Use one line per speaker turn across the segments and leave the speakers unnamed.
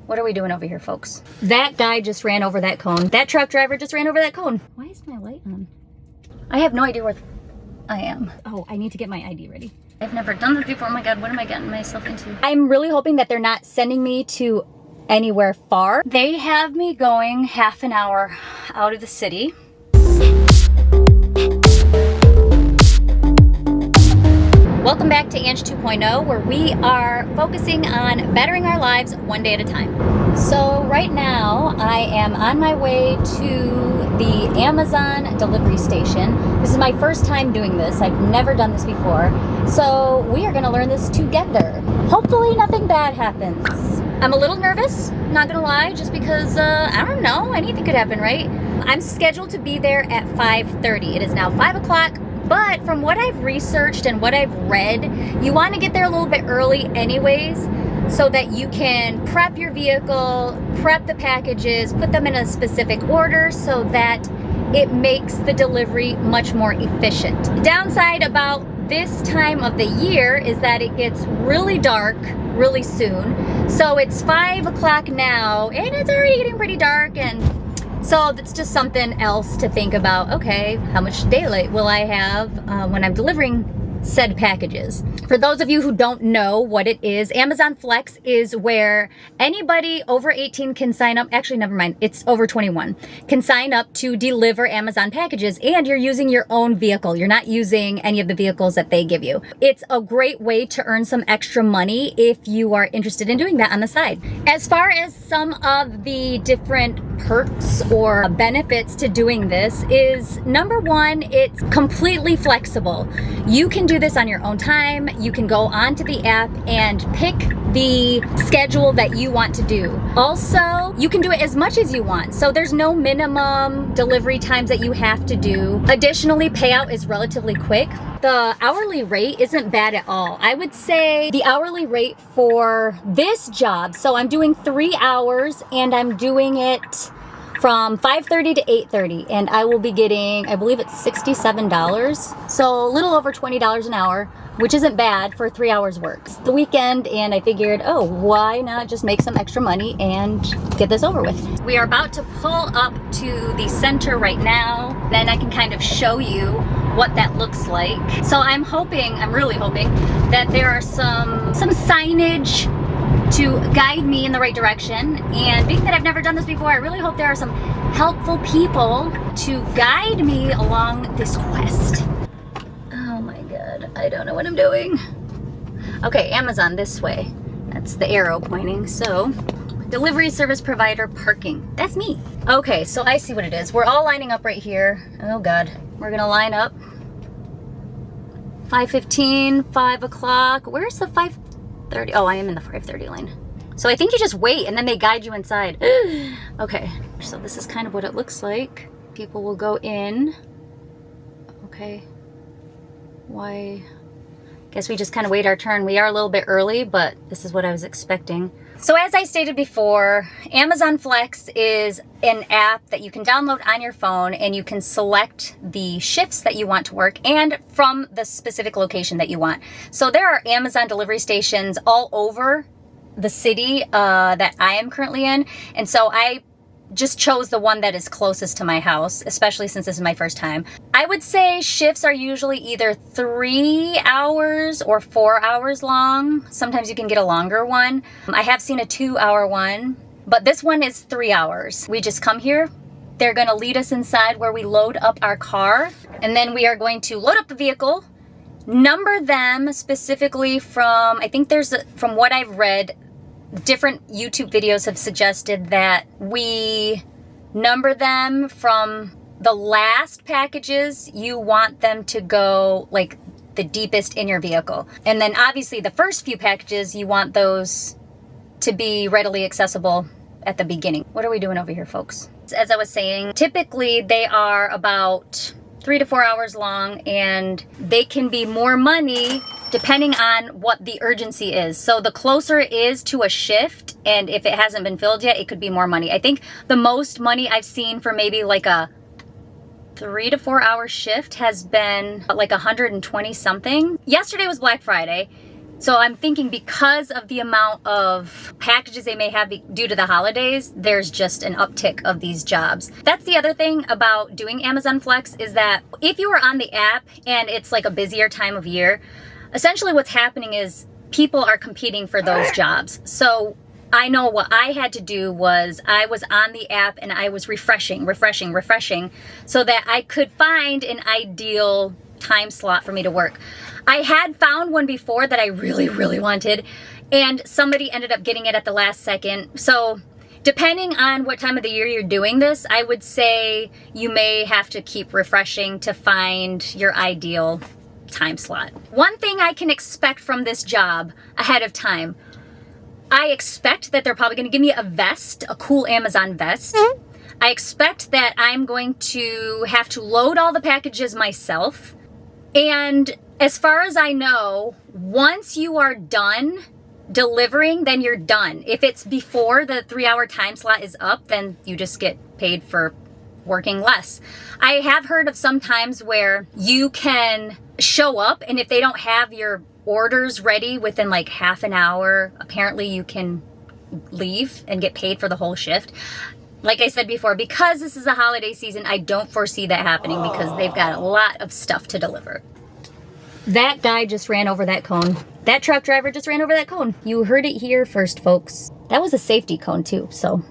What are we doing over here, folks? That guy just ran over that cone. That truck driver just ran over that cone. Why is my light on? I have no idea where I am. Oh, I need to get my ID ready. I've never done this before. Oh my God, what am I getting myself into? I'm really hoping that they're not sending me to anywhere far. They have me going half an hour out of the city. Welcome back to Ange 2.0, where we are focusing on bettering our lives one day at a time. So right now I am on my way to the Amazon delivery station. This is my first time doing this. I've never done this before. So we are gonna learn this together. Hopefully nothing bad happens. I'm a little nervous, not gonna lie, just because, I don't know, anything could happen, right? I'm scheduled to be there at 5:30. It is now 5 o'clock. But from what I've researched and what I've read, you want to get there a little bit early anyways, so that you can prep your vehicle, prep the packages, put them in a specific order so that it makes the delivery much more efficient. The downside about this time of the year is that it gets really dark really soon. So it's 5 o'clock now and it's already getting pretty dark, and so that's just something else to think about. Okay, how much daylight will I have when I'm delivering said packages? For those of you who don't know what it is, Amazon Flex is where anybody over 18 can sign up. Actually, never mind, it's over 21. Can sign up to deliver Amazon packages, and you're using your own vehicle. You're not using any of the vehicles that they give you. It's a great way to earn some extra money if you are interested in doing that on the side. As far as some of the different perks or benefits to doing this is, number one, it's completely flexible. You can do this on your own time. You can go onto the app and pick the schedule that you want to do. Also, you can do it as much as you want. So there's no minimum delivery times that you have to do. Additionally, payout is relatively quick. The hourly rate isn't bad at all. I would say the hourly rate for this job, so I'm doing 3 hours and I'm doing it from 5:30 to 8:30, and I will be getting, I believe it's $67. So a little over $20 an hour, which isn't bad for 3 hours work. It's the weekend, and I figured, oh, why not just make some extra money and get this over with? We are about to pull up to the center right now. Then I can kind of show you what that looks like. So I'm really hoping that there are some signage to guide me in the right direction. And being that I've never done this before, I really hope there are some helpful people to guide me along this quest. Oh my God, I don't know what I'm doing. Okay, Amazon this way. That's the arrow pointing. So, delivery service provider parking. That's me. Okay, so I see what it is. We're all lining up right here. Oh God, we're gonna line up. 5:15, 5 o'clock. Where's the 5:30? Oh, I am in the 5:30 lane. So I think you just wait and then they guide you inside. Okay, so this is kind of what it looks like. People will go in. Okay. Why? Guess we just kind of wait our turn. We are a little bit early, but this is what I was expecting. So as I stated before, Amazon Flex is an app that you can download on your phone, and you can select the shifts that you want to work and from the specific location that you want. So there are Amazon delivery stations all over the city that I am currently in. And so I just chose the one that is closest to my house, especially since this is my first time. I would say shifts are usually either 3 hours or 4 hours long. Sometimes you can get a longer one. I have seen a 2-hour one, but this one is 3 hours. We just come here. They're gonna lead us inside where we load up our car, and then we are going to load up the vehicle, number them specifically from, I think from what I've read, different YouTube videos have suggested that we number them from the last packages you want them to go, like the deepest in your vehicle. And then obviously the first few packages, you want those to be readily accessible at the beginning. What are we doing over here, folks? As I was saying, typically they are about 3 to 4 hours long, and they can be more money depending on what the urgency is. So the closer it is to a shift, and if it hasn't been filled yet, it could be more money. I think the most money I've seen for maybe like a 3 to 4 hour shift has been like 120 something. Yesterday was Black Friday, So I'm thinking because of the amount of packages they may have due to the holidays, there's just an uptick of these jobs. That's the other thing about doing Amazon Flex is that if you are on the app and it's like a busier time of year, essentially what's happening is people are competing for those jobs. So I know what I had to do was I was on the app and I was refreshing so that I could find an ideal time slot for me to work. I had found one before that I really wanted, and somebody ended up getting it at the last second. So depending on what time of the year you're doing this, I would say you may have to keep refreshing to find your ideal time slot. One thing I can expect from this job ahead of time, I expect that they're probably going to give me a vest, a cool Amazon vest. I expect that I'm going to have to load all the packages myself. And as far as I know, once you are done delivering, then you're done. If it's before the 3-hour time slot is up, then you just get paid for working less. I have heard of some times where you can show up, and if they don't have your orders ready within like half an hour, apparently you can leave and get paid for the whole shift. Like I said before, because this is a holiday season, I don't foresee that happening because they've got a lot of stuff to deliver. That guy just ran over that cone. That truck driver just ran over that cone. You heard it here first, folks. That was a safety cone too, so.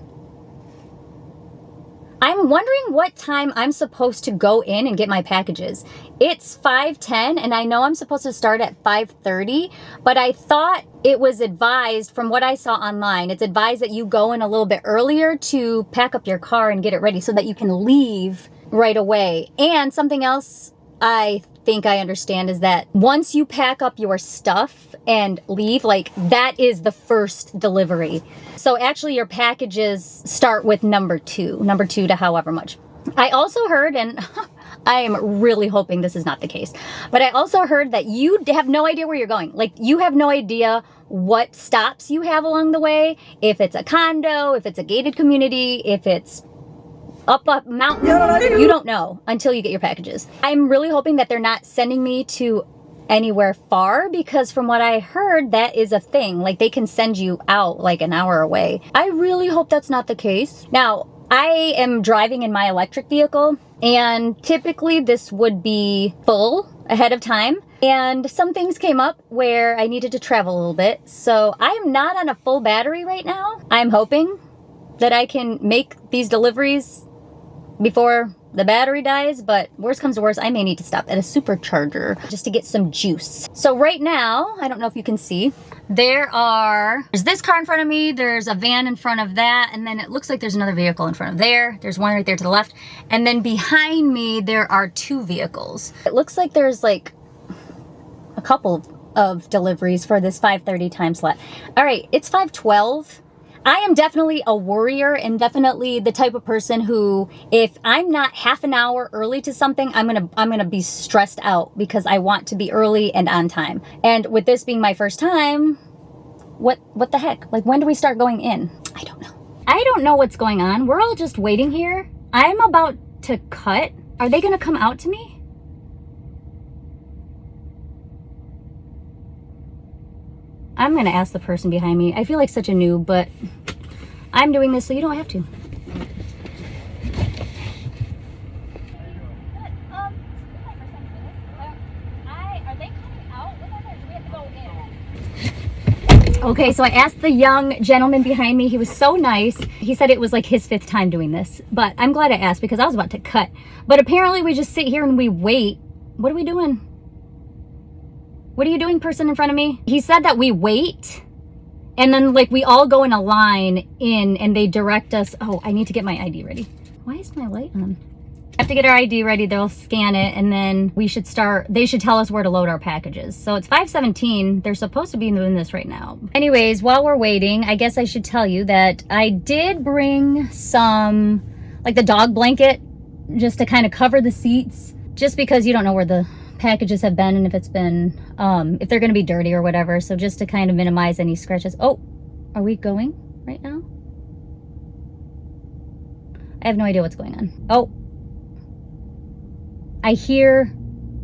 I'm wondering what time I'm supposed to go in and get my packages. It's 5:10 and I know I'm supposed to start at 5:30, but I thought it was advised from what I saw online, it's advised that you go in a little bit earlier to pack up your car and get it ready so that you can leave right away. And something else I think I understand is that once you pack up your stuff and leave, like that is the first delivery. So actually your packages start with number two to however much. I also heard, and I am really hoping this is not the case, but I also heard that you have no idea where you're going. Like you have no idea what stops you have along the way. If it's a condo, if it's a gated community, if it's up a mountain, you don't know until you get your packages. I'm really hoping that they're not sending me to anywhere far, because from what I heard, that is a thing. Like they can send you out like an hour away. I really hope that's not the case. Now, I am driving in my electric vehicle, and typically this would be full ahead of time. And some things came up where I needed to travel a little bit. So I'm not on a full battery right now. I'm hoping that I can make these deliveries before the battery dies, but worst comes to worst, I may need to stop at a supercharger just to get some juice. So right now, I don't know if you can see, there's this car in front of me, there's a van in front of that, and then it looks like there's another vehicle in front of there. There's one right there to the left, and then behind me, there are 2 vehicles. It looks like there's like a couple of deliveries for this 5:30 time slot. All right, it's 5:12. I am definitely a worrier and definitely the type of person who, if I'm not half an hour early to something, I'm gonna be stressed out because I want to be early and on time. And with this being my first time, what the heck? Like, when do we start going in? I don't know. I don't know what's going on. We're all just waiting here. I'm about to cut. Are they gonna come out to me? I'm gonna ask the person behind me. I feel like such a noob, but I'm doing this so you don't have to. Are they coming out with us, or do we have to go in? Okay, so I asked the young gentleman behind me. He was so nice. He said it was like his 5th time doing this, but I'm glad I asked because I was about to cut. But apparently we just sit here and we wait. What are we doing? What are you doing, person in front of me? He said that we wait, and then like we all go in a line in, and they direct us. Oh, I need to get my ID ready. Why is my light on? I have to get our ID ready. They'll scan it, and then we should start. They should tell us where to load our packages. So it's 5:17. They're supposed to be doing this right now. Anyways, while we're waiting, I guess I should tell you that I did bring some, like the dog blanket, just to kind of cover the seats, just because you don't know where the packages have been and if it's been if they're going to be dirty or whatever, so just to kind of minimize any scratches. Oh, are we going right now? I have no idea what's going on. Oh, I hear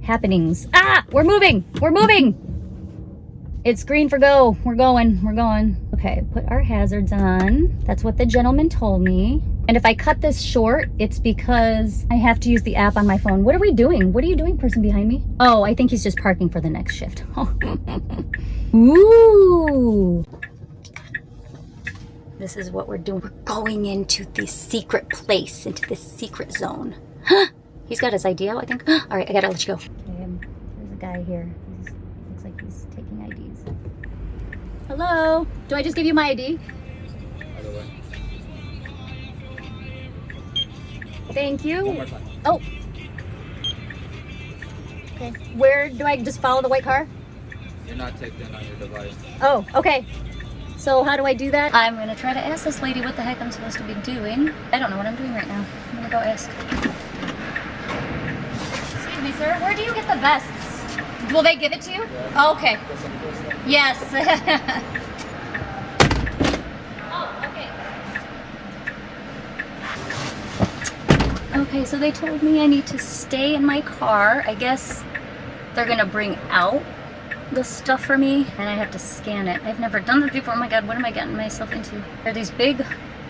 happenings. Ah, we're moving. It's green for go. We're going. We're going. Okay, put our hazards on. That's what the gentleman told me. And if I cut this short, it's because I have to use the app on my phone. What are we doing? What are you doing, person behind me? Oh, I think he's just parking for the next shift. Ooh. This is what we're doing. We're going into the secret place, into the secret zone. He's got his ID out, I think. All right, I gotta let you go. Okay, there's a guy here. Looks like he's taking IDs. Hello? Do I just give you my ID? Thank you.
One more time.
Oh. Okay. Where do I just follow the white car?
You're not taped in on your device.
Oh, okay. So how do I do that? I'm gonna try to ask this lady what the heck I'm supposed to be doing. I don't know what I'm doing right now. I'm gonna go ask. Excuse me, sir. Where do you get the vests? Will they give it to you?
Yeah.
Oh, okay. Yes. Oh, okay. Okay, so they told me I need to stay in my car. I guess they're gonna bring out the stuff for me and I have to scan it. I've never done this before. Oh my god, what am I getting myself into? They're these big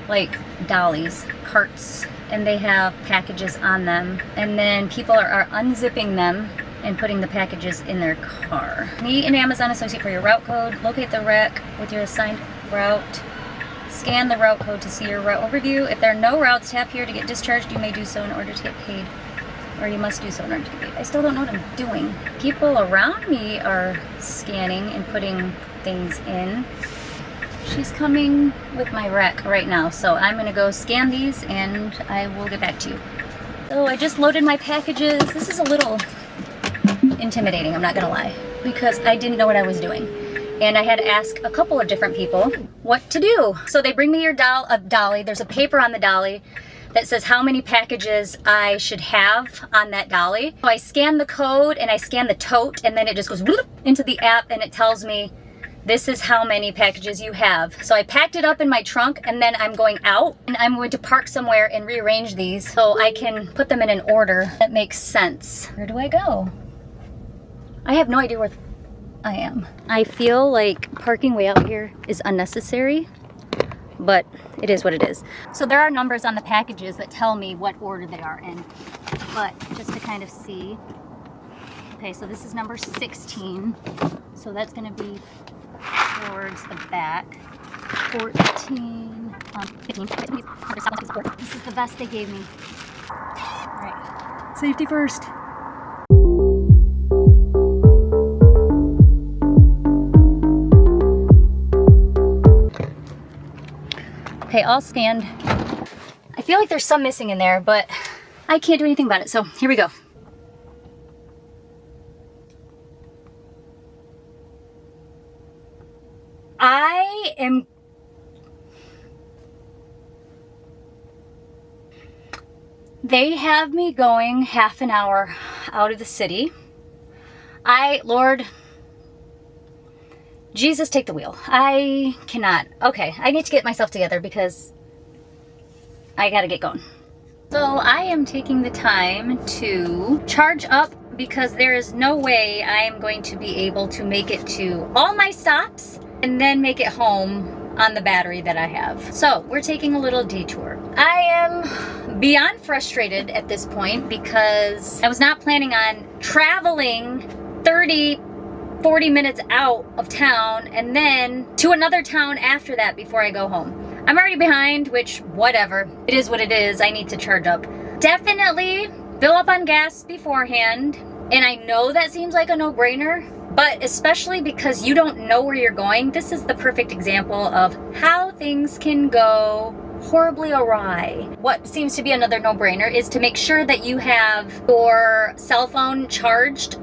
like dollies, carts, and they have packages on them, and then people are unzipping them and putting the packages in their car. Meet an Amazon associate for your route code. Locate the wreck with your assigned route. Scan the route code to see your route overview. If there are no routes, tap here to get discharged. You may do so in order to get paid. Or you must do so in order to get paid. I still don't know what I'm doing. People around me are scanning and putting things in. She's coming with my wreck right now, so I'm gonna go scan these and I will get back to you. So I just loaded my packages. This is a little intimidating, I'm not gonna lie, because I didn't know what I was doing. And I had to ask a couple of different people what to do. So they bring me your dolly. There's a paper on the dolly that says how many packages I should have on that dolly. So I scan the code and I scan the tote, and then it just goes whoop into the app and it tells me this is how many packages you have. So I packed it up in my trunk, and then I'm going out and I'm going to park somewhere and rearrange these so I can put them in an order that makes sense. Where do I go? I have no idea where I am. I feel like parking way out here is unnecessary, but it is what it is. So there are numbers on the packages that tell me what order they are in, but just to kind of see. Okay, so this is number 16, so that's gonna be towards the back. 14, 15, this is the vest they gave me. All right, safety first. Okay, all scanned. I feel like there's some missing in there, but I can't do anything about it, so here we go. They have me going half an hour out of the city. Lord, Jesus, take the wheel. I cannot. Okay, I need to get myself together because I gotta get going. So I am taking the time to charge up because there is no way I am going to be able to make it to all my stops and then make it home on the battery that I have. So we're taking a little detour. I am beyond frustrated at this point because I was not planning on traveling 40 minutes out of town and then to another town after that before I go home. I'm already behind, which whatever. It is what it is. I need to charge up. Definitely fill up on gas beforehand. And I know that seems like a no-brainer, but especially because you don't know where you're going, this is the perfect example of how things can go horribly awry. What seems to be another no-brainer is to make sure that you have your cell phone charged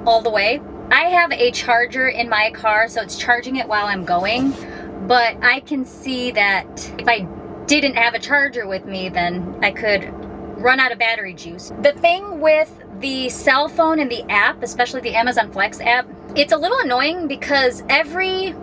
all the way. I have a charger in my car, so it's charging it while I'm going, but I can see that if I didn't have a charger with me, then I could run out of battery juice. The thing with the cell phone and the app, especially the Amazon Flex app, it's a little annoying because every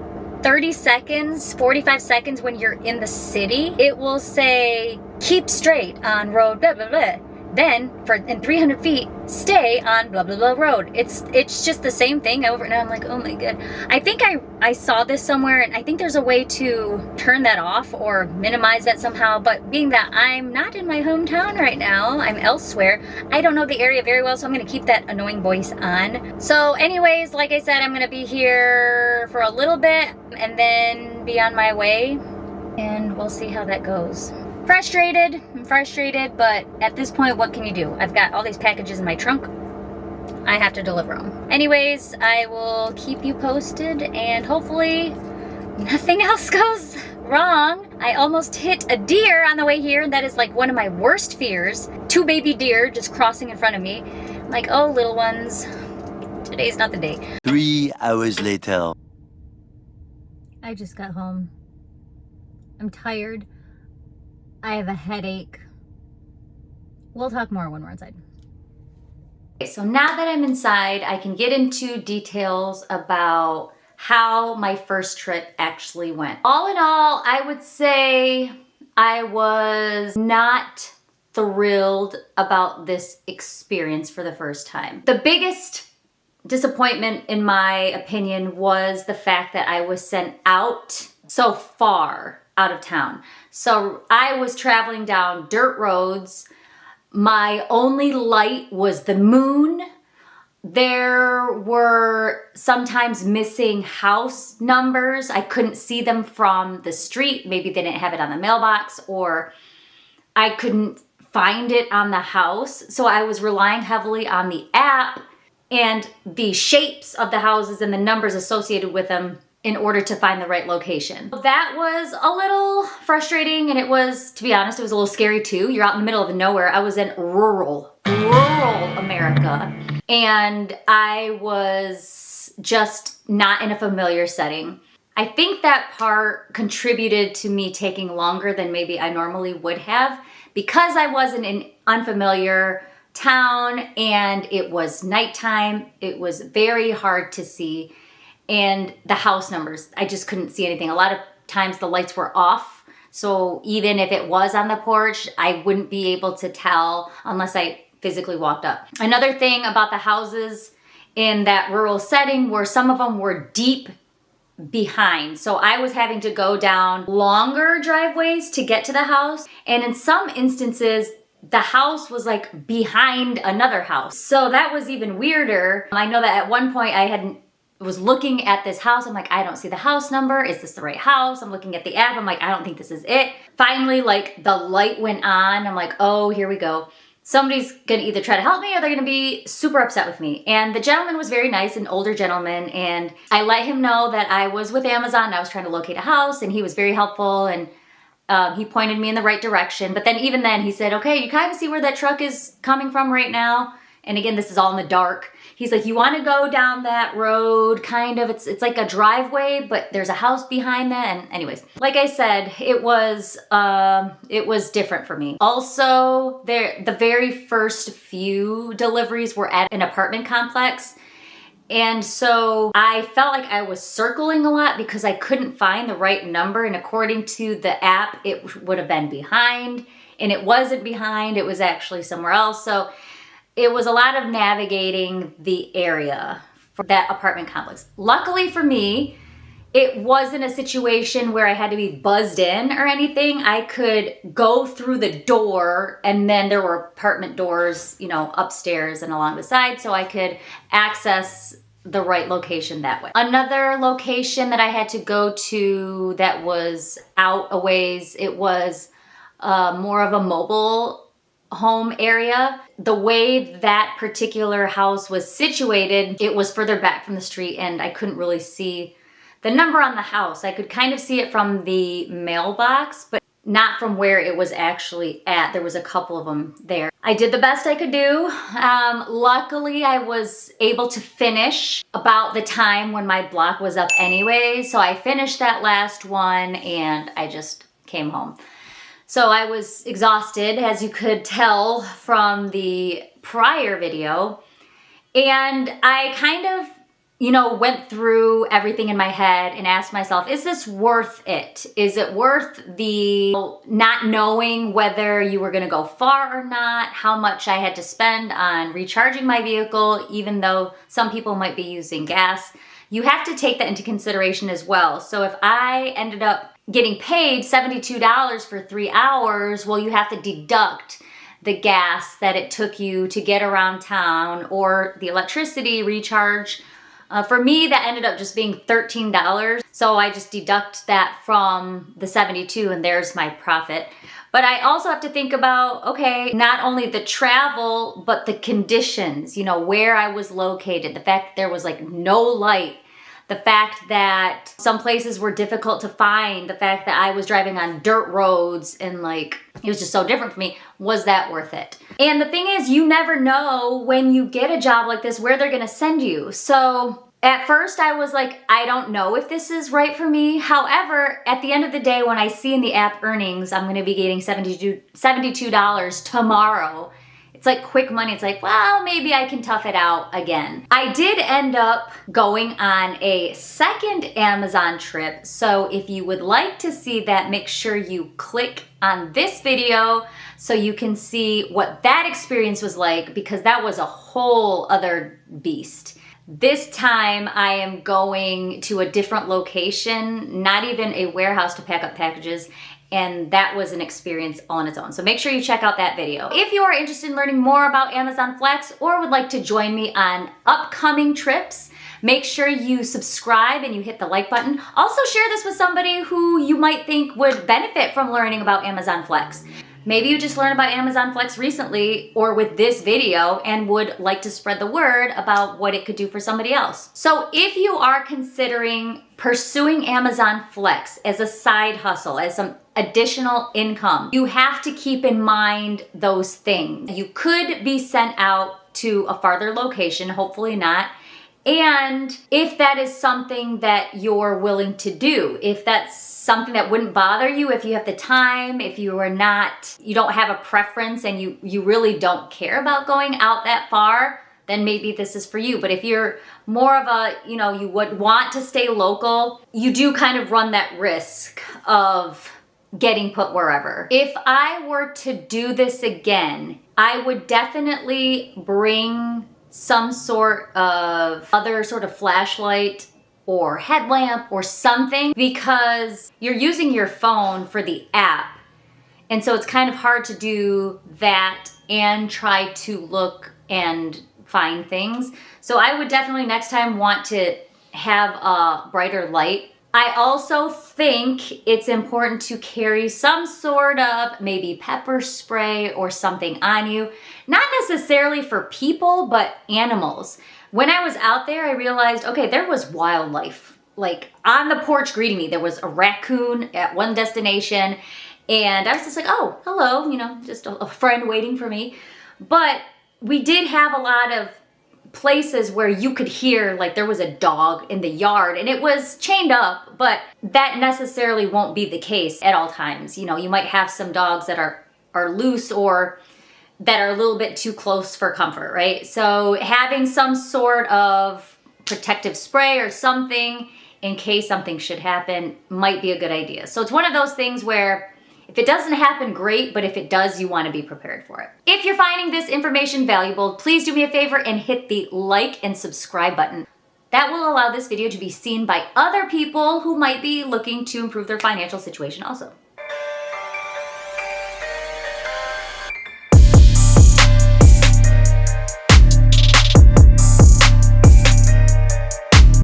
30 seconds, 45 seconds when you're in the city, it will say, keep straight on road, blah, blah, blah. then in 300 feet, stay on blah, blah, blah road. It's just the same thing over and I'm like, oh my God. I think I saw this somewhere and I think there's a way to turn that off or minimize that somehow. But being that I'm not in my hometown right now, I'm elsewhere, I don't know the area very well, so I'm gonna keep that annoying voice on. So anyways, like I said, I'm gonna be here for a little bit and then be on my way and we'll see how that goes. I'm frustrated, but at this point, what can you do? I've got all these packages in my trunk. I have to deliver them. Anyways, I will keep you posted and hopefully nothing else goes wrong. I almost hit a deer on the way here, and that is like one of my worst fears. 2 baby deer just crossing in front of me. I'm like, oh, little ones, today's not the day.
3 hours later.
I just got home. I'm tired. I have a headache. We'll talk more when we're inside. Okay, so now that I'm inside, I can get into details about how my first trip actually went. All in all, I would say I was not thrilled about this experience for the first time. The biggest disappointment, in my opinion, was the fact that I was sent out so far out of town. So I was traveling down dirt roads. My only light was the moon. There were sometimes missing house numbers. I couldn't see them from the street. Maybe they didn't have it on the mailbox, or I couldn't find it on the house. So I was relying heavily on the app and the shapes of the houses and the numbers associated with them in order to find the right location. That was a little frustrating, and it was, to be honest, it was a little scary too. You're out in the middle of nowhere. I was in rural America, and I was just not in a familiar setting. I think that part contributed to me taking longer than maybe I normally would have, because I was in an unfamiliar town and it was nighttime. It was very hard to see. And the house numbers, I just couldn't see anything. A lot of times the lights were off. So even if it was on the porch, I wouldn't be able to tell unless I physically walked up. Another thing about the houses in that rural setting were some of them were deep behind. So I was having to go down longer driveways to get to the house. And in some instances, the house was like behind another house. So that was even weirder. I know that at one point I was looking at this house. I'm like, I don't see the house number. Is this the right house? I'm looking at the app. I'm like, I don't think this is it. Finally, like the light went on. I'm like, oh, here we go. Somebody's gonna either try to help me or they're gonna be super upset with me. And the gentleman was very nice, an older gentleman. And I let him know that I was with Amazon and I was trying to locate a house, and he was very helpful, and he pointed me in the right direction. But then even then he said, okay, you kind of see where that truck is coming from right now. And again, this is all in the dark. He's like, you want to go down that road, kind of. It's like a driveway, but there's a house behind that. And anyways, like I said, it was different for me. Also, the very first few deliveries were at an apartment complex. And so I felt like I was circling a lot because I couldn't find the right number. And according to the app, it would have been behind, and it wasn't behind. It was actually somewhere else. So it was a lot of navigating the area for that apartment complex. Luckily for me, it wasn't a situation where I had to be buzzed in or anything. I could go through the door, and then there were apartment doors, you know, upstairs and along the side, so I could access the right location that way. Another location that I had to go to that was out a ways, it was more of a mobile home area. The way that particular house was situated, it was further back from the street, and I couldn't really see the number on the house. I could kind of see it from the mailbox, but not from where it was actually at. There was a couple of them there. I did the best I could do. Luckily, I was able to finish about the time when my block was up anyway. So I finished that last one and I just came home. So I was exhausted, as you could tell from the prior video. And I kind of went through everything in my head and asked myself, is this worth it? Is it worth the not knowing whether you were gonna go far or not, how much I had to spend on recharging my vehicle, even though some people might be using gas? You have to take that into consideration as well. So if I ended up getting paid $72 for 3 hours, well, you have to deduct the gas that it took you to get around town or the electricity recharge. For me, that ended up just being $13. So I just deduct that from the 72 and there's my profit. But I also have to think about, okay, not only the travel, but the conditions, where I was located, the fact that there was like no light, the fact that some places were difficult to find, the fact that I was driving on dirt roads and it was just so different for me. Was that worth it? And the thing is, you never know when you get a job like this where they're gonna send you. So at first I was like, I don't know if this is right for me. However, at the end of the day, when I see in the app earnings, I'm gonna be getting $72 tomorrow. It's like quick money. It's like, well, maybe I can tough it out again. I did end up going on a second Amazon trip. So if you would like to see that, make sure you click on this video so you can see what that experience was like, because that was a whole other beast. This time I am going to a different location, not even a warehouse to pack up packages. And that was an experience all on its own. So make sure you check out that video. If you are interested in learning more about Amazon Flex or would like to join me on upcoming trips, make sure you subscribe and you hit the like button. Also share this with somebody who you might think would benefit from learning about Amazon Flex. Maybe you just learned about Amazon Flex recently or with this video and would like to spread the word about what it could do for somebody else. So if you are considering pursuing Amazon Flex as a side hustle, as some additional income, you have to keep in mind those things. You could be sent out to a farther location, hopefully not. And if that is something that you're willing to do, if that's something that wouldn't bother you, if you have the time, if you don't have a preference and you really don't care about going out that far, then maybe this is for you. But if you're more of a, you would want to stay local, you do kind of run that risk of getting put wherever. If I were to do this again, I would definitely bring some sort of other sort of flashlight or headlamp or something, because you're using your phone for the app. And so it's kind of hard to do that and try to look and find things. So I would definitely next time want to have a brighter light. I also think it's important to carry some sort of maybe pepper spray or something on you. Not necessarily for people, but animals. When I was out there, I realized, okay, there was wildlife. Like on the porch greeting me, there was a raccoon at one destination. And I was just like, oh, hello, just a friend waiting for me. But we did have a lot of places where you could hear, like there was a dog in the yard and it was chained up, but that necessarily won't be the case at all times. You might have some dogs that are loose or that are a little bit too close for comfort, right? So having some sort of protective spray or something in case something should happen might be a good idea. So it's one of those things where if it doesn't happen, great, but if it does, you want to be prepared for it. If you're finding this information valuable, please do me a favor and hit the like and subscribe button. That will allow this video to be seen by other people who might be looking to improve their financial situation also.